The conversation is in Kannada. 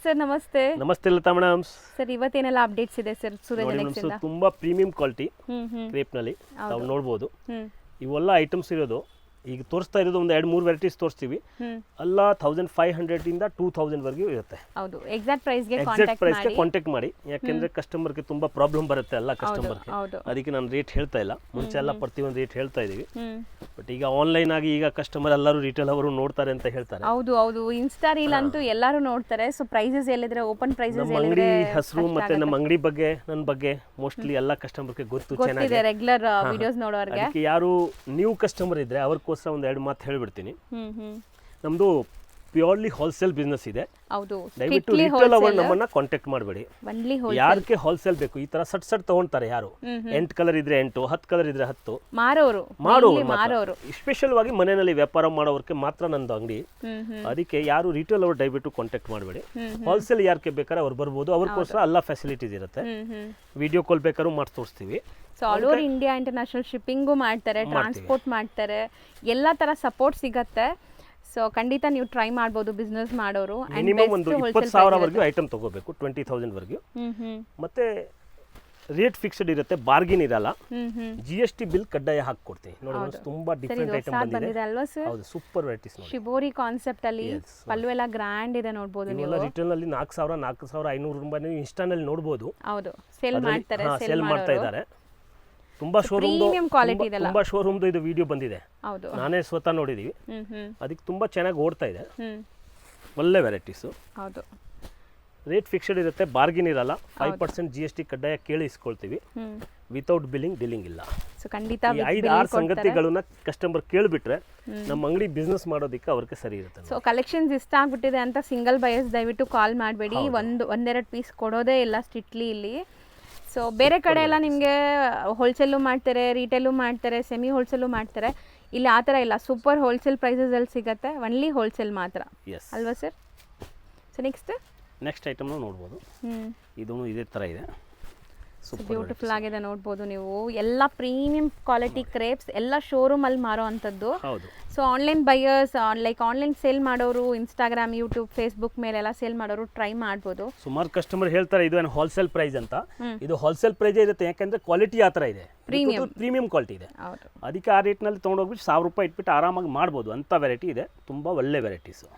ಸರ್ ನಮಸ್ತೆ. ನಮಸ್ತೆ ಲತಾ ಮೇಡಮ್. ಸರ್ ಇವತ್ತೇನೆಲ್ಲ ಅಪ್ಡೇಟ್ಸ್ ಇದೆ ಸರ್ ಸೂರಜ್ ಎಲೆಕ್ಸ್ ಇಂದ? ತುಂಬಾ ಪ್ರೀಮಿಯಂ ಕ್ವಾಲಿಟಿ ಕ್ರೇಪ್ ನಲ್ಲಿ ನಾವು ನೋಡಬಹುದು. ಇವೆಲ್ಲ ಐಟಮ್ಸ್ ಇರೋದು ಈಗ ತೋರಿಸ್ತಾ ಇರೋದು ಒಂದು 2-3 ವೆರೈಟೀಸ್ ತೋರಿಸ್ತೀವಿ. ಎಲ್ಲ 1500 ಇಂದ 2000 ವರೆಗೂ ಇರುತ್ತೆ. ಹೌದು, ಎಕ್ಸಾಕ್ಟ್ ಪ್ರೈಸ್ ಗೆ ಕಾಂಟ್ಯಾಕ್ಟ್ ಮಾಡಿ. ಯಾಕೆಂದ್ರೆ ಕಸ್ಟಮರ್ ಗೆ ತುಂಬಾ ಪ್ರಾಬ್ಲಮ್ ಬರುತ್ತೆ ಎಲ್ಲ ಕಸ್ಟಮರ್ ಗೆ. ಅದಕ್ಕೆ ನಾನು ರೇಟ್ ಹೇಳ್ತಾ ಇಲ್ಲ. ಮುಂಚೆ ಎಲ್ಲ ಪ್ರತಿಯೊಂದು ರೇಟ್ ಹೇಳ್ತಾ ಇದೀವಿ. ಬಟ್ ಈಗ ಆನ್ಲೈನ್ ಆಗಿ ಈಗ ಕಸ್ಟಮರ್ ಎಲ್ಲರೂ ರಿಟೇಲ್ ಅವರು ನೋಡ್ತಾರೆ ಅಂತ ಹೇಳ್ತಾರೆ. ಹೌದು ಇನ್ಸ್ಟಾ ರೀಲ್ ಅಂತೂ ಎಲ್ಲರೂ ನೋಡ್ತಾರೆ. ಸೊ ಪ್ರೈಸಸ್ ಎಲ್ಲಿದ್ರೆ ಓಪನ್ ಪ್ರೈಸಸ್ ನಮ್ಮ ಅಂಗಡಿ ಹೆಸರು ಮತ್ತೆ ನಮ್ಮ ಅಂಗಡಿ ಬಗ್ಗೆ ನನ್ನ ಬಗ್ಗೆ ಮೋಸ್ಟ್ಲಿ ಎಲ್ಲ ಕಸ್ಟಮರ್ ಗೆ ಗೊತ್ತಿದೆ ರೆಗ್ಯುಲರ್ ವಿಡಿಯೋಸ್ ನೋಡೋರಿಗೆ. ಅದಕ್ಕೆ ಯಾರು ನ್ಯೂ ಕಸ್ಟಮರ್ ಇದ್ರೆ ಅವ್ರಿಗೋಸ್ಕರ ಒಂದು 2 ಮಾತು ಹೇಳ್ಬಿಡ್ತೀನಿ. ನಮ್ದು ಪ್ಯೂರ್ಲಿ ಹೋಲ್ಸೇಲ್ ಬಿಸ್ನೆಸ್ ಇದೆ. ದಯವಿಟ್ಟು ರಿಟೇಲ್ ಅವರು ನಮ್ಮನ್ನ ಕಾಂಟ್ಯಾಕ್ಟ್ ಮಾಡಬೇಡಿ. ಯಾರಿಗೆ ಹೋಲ್ಸೇಲ್ ಬೇಕು ಈ ತರ ಸಟ್ ತಗೊಂತಾರೆ ಯಾರು 8 ಕಲರ್ ಇದ್ರೆ 8, 10 ಕಲರ್ ಇದ್ರೆ 10 ಮಾರೋರು ಸ್ಪೆಷಲ್ ಆಗಿ ಮನೆಯಲ್ಲಿ ವ್ಯಾಪಾರ ಮಾಡೋರ್ಗೆ ಮಾತ್ರ ನಂದು ಅಂಗಡಿ. ಅದಕ್ಕೆ ಯಾರು ರಿಟೇಲ್ ಅವರು ದಯವಿಟ್ಟು ಕಾಂಟ್ಯಾಕ್ಟ್ ಮಾಡಬೇಡಿ. ಹೋಲ್ಸೇಲ್ ಯಾರಿಗೆ ಬೇಕಾದ್ರೆ ಅವ್ರು ಬರ್ಬೋದು. ಅವ್ರಿಗೋಸ್ಕರ ಎಲ್ಲ ಫೆಸಿಲಿಟೀಸ್ ಇರುತ್ತೆ. ವಿಡಿಯೋ ಕಾಲ್ ಬೇಕಾದ್ರೂ ಮಾಡಿ ತೋರಿಸ್ತೀವಿ. So all over India international shipping ಮಾಡ್ತಾರೆ, ಟ್ರಾನ್ಸ್ಪೋರ್ಟ್ ಮಾಡ್ತಾರೆ, ಎಲ್ಲ ಥರ ಸಪೋರ್ಟ್ ಸಿಗತ್ತೆ. ಸೊ ಖಂಡಿತ ನೀವು ಟ್ರೈ ಮಾಡ್ಬೋದು ಬಿಸ್ನೆಸ್ ಮಾಡೋರು. ಮಿನಿಮಮ್ ಒಂದು 20,000 ವರೆಗೂ ಐಟಮ್ ತಗೋಬೇಕು, 20,000 ವರೆಗೂ. ಮತ್ತೆ ರೇಟ್ ಫಿಕ್ಸ್ಡ್ ಇರುತ್ತೆ, ಬಾರ್ಗಿನ್ ಇರಲ್ಲ. GST ಬಿಲ್ ಕಡ್ಡಾಯ ಹಾಕೊಡ್ತೀನಿ ನೋಡಿ. ತುಂಬಾ ಡಿಫರೆಂಟ್ ಐಟಮ್ ಬಂದಿದೆ ಅಲ್ವಾ ಸರ್? ಹೌದು, ಸೂಪರ್ ವೆರೈಟೀಸ್ ನೋಡಿ. ಶಿಬೋರಿ ಕಾನ್ಸೆಪ್ಟ್ ಅಲ್ಲಿ ಪಲ್ಲು ಎಲ್ಲ ಗ್ರ್ಯಾಂಡ್ ಇದೆ ನೋಡಬಹುದು ನೀವು. ಎಲ್ಲ ರಿಟೇಲ್ ನಲ್ಲಿ 4,000-4,500 ರೂಪಾಯಿ ನೀವು ಇನ್ಸ್ಟಾ ನಲ್ಲಿ ನೋಡಬಹುದು. ಹೌದು, ಸೇಲ್ ಮಾಡ್ತಾ ಇದ್ದಾರೆ. ತುಂಬಾ ಶೋರೂಮ್ ಇದು ವಿಡಿಯೋ ಬಂದಿದೆ, ನಾನೇ ಸ್ವತಃ ನೋಡಿದೀವಿ. ಅದಕ್ಕೆ ತುಂಬಾ ಚೆನ್ನಾಗಿ ಓಡ್ತಾ ಇದೆ. ಒಳ್ಳೆ ವೆರೈಟೀಸ್. ರೇಟ್ ಫಿಕ್ಸ್ಡ್ ಇರುತ್ತೆ, ಬಾರ್ಗಿನ್ ಇರಲ್ಲ. 5% GST ಕಡ್ಡಾಯ ಕೇಳಿ ಇಸ್ಕೊಳ್ತೀವಿ. ವಿತೌಟ್ ಬಿಲ್ಲಿಂಗ್ ಡೀಲಿಂಗ್ ಇಲ್ಲ. 5-6 ಸಂಗತಿಗಳನ್ನ ಕಸ್ಟಮರ್ ಕೇಳಿಬಿಟ್ರೆ ನಮ್ಮ ಅಂಗಡಿ ಬಿಸ್ನೆಸ್ ಮಾಡೋದಕ್ಕೆ ಅವ್ರಿಗೆ ಸರಿ ಇರುತ್ತೆ. ಸೊ ಕಲೆಕ್ಷನ್ಸ್ ಇಷ್ಟ ಆಗ್ಬಿಟ್ಟಿದೆ ಅಂತ ಸಿಂಗಲ್ ಬಯರ್ಸ್ ದಯವಿಟ್ಟು ಕಾಲ್ ಮಾಡಬೇಡಿ. ಒಂದೆರಡು ಪೀಸ್ ಕೊಡೋದೇ ಇಲ್ಲ ಸ್ಟ್ರಿಕ್ಟ್ಲಿ ಇಲ್ಲಿ. ಸೊ ಬೇರೆ ಕಡೆ ಎಲ್ಲ ನಿಮಗೆ ಹೋಲ್ಸೇಲು ಮಾಡ್ತಾರೆ, ರಿಟೇಲು ಮಾಡ್ತಾರೆ, ಸೆಮಿ ಹೋಲ್ಸೇಲು ಮಾಡ್ತಾರೆ. ಇಲ್ಲಿ ಆ ಥರ ಇಲ್ಲ. ಸೂಪರ್ ಹೋಲ್ಸೇಲ್ ಪ್ರೈಸಸಲ್ಲಿ ಸಿಗುತ್ತೆ, ಒನ್ಲಿ ಹೋಲ್ಸೇಲ್ ಮಾತ್ರ ಅಲ್ವಾ ಸರ್? ಸೊ ನೆಕ್ಸ್ಟ್ ಐಟಮ್ ನೋಡ್ಬೋದು. ಇದು ಇದೇ ಥರ ಇದೆ, ಬ್ಯೂಟಿಫುಲ್ ಆಗಿದೆ ನೋಡ್ಬೋದು ನೀವು. ಎಲ್ಲ ಪ್ರೀಮಿಯಂ ಕ್ವಾಲಿಟಿ ಕ್ರೇಪ್ಸ್ ಎಲ್ಲ ಶೋರೂಮಲ್ಲಿ ಮಾರೋ ಅಂಥದ್ದು. So online buyers online sale ಮಾಡೋರು, ಇನ್ಸ್ಟಾಗ್ರಾಮ್, ಯೂಟ್ಯೂಬ್, ಫೇಸ್ಬುಕ್ ಮೇಲೆಲ್ಲ ಸೇಲ್ ಮಾಡೋರು ಟ್ರೈ ಮಾಡ್ಬೋದು. ಸುಮಾರು ಕಸ್ಟಮರ್ ಹೇಳ್ತಾರೆ ಇದು ಏನು ಹೋಲ್ಸೇಲ್ ಪ್ರೈಸ್ ಅಂತ. ಇದು ಹೋಲ್ಸೇಲ್ ಪ್ರೈಸ್ ಇರುತ್ತೆ, ಯಾಕಂದ್ರೆ ಕ್ವಾಲಿಟಿ ಆ ಥರ ಇದೆ, ಪ್ರೀಮಿಯಂ ಕ್ವಾಲಿಟಿ ಇದೆ. ಅದಕ್ಕೆ ಆ ರೇಟ್ನಲ್ಲಿ ತೊಗೊಂಡೋಗ್ಬಿಟ್ಟು 1,000 ರೂಪಾಯಿ ಇಟ್ಬಿಟ್ಟು ಆರಾಮಾಗಿ ಮಾಡ್ಬೋದು ಅಂತ ವೆರೈಟಿ ಇದೆ. ತುಂಬ ಒಳ್ಳೆ ವೆರೈಟೀಸು.